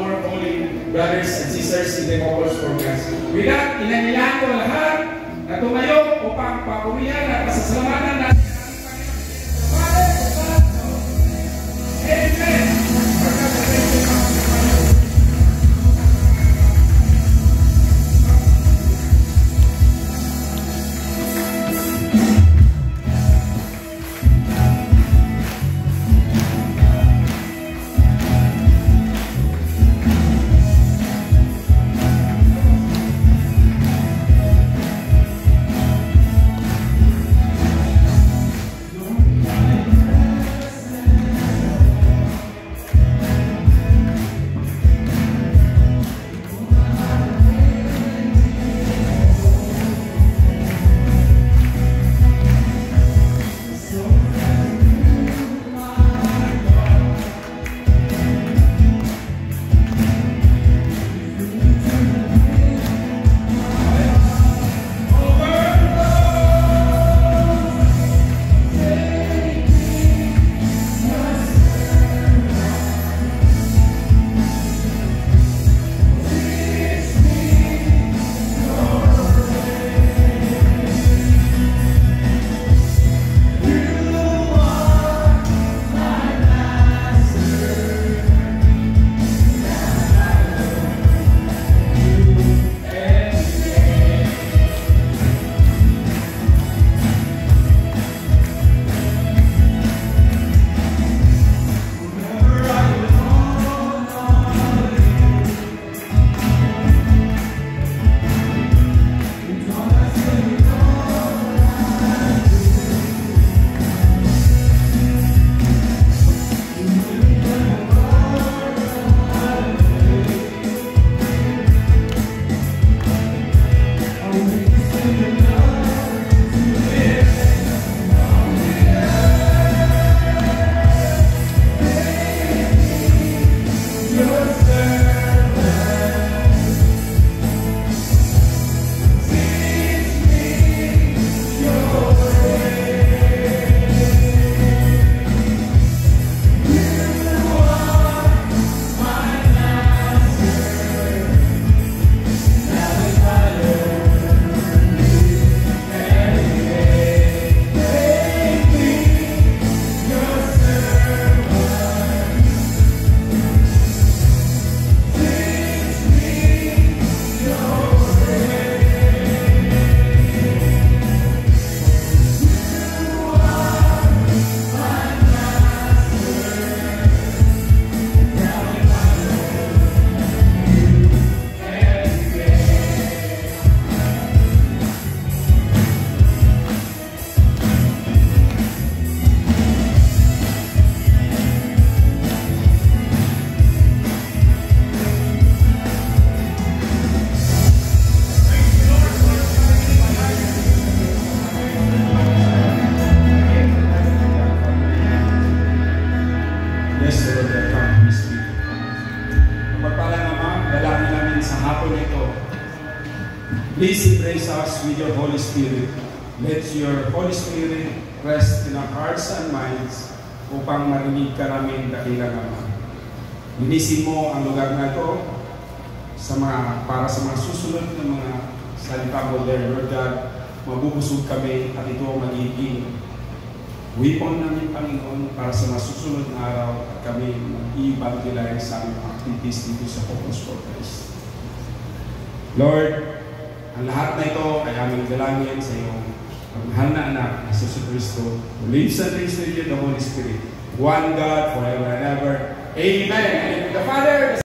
our holy brothers and sisters in the Apostles' Progress. With that, inanilahan ko lahat na tumayo upang papuwihan at pasasalamatan natin ang Panginoon. Amen! Please embrace us with your Holy Spirit. Let your Holy Spirit rest in our hearts and minds upang marinig ka namin dakilang Ama. Linisin mo ang lugar na ito para sa mga susunod na mga salita mo there, Lord God. Mabubusog kami at ito ang magiging weapon namin, Panginoon, para sa mga susunod na araw at kami mag-i-evangelize sa aming activities dito sa Focus for Christ. Lord, ang lahat na ito ay aming dalangin sa iyong mahal na anak, Jesus Cristo, who lives and reigns with you, the Holy Spirit, one God, forever and ever. Amen. And the Father,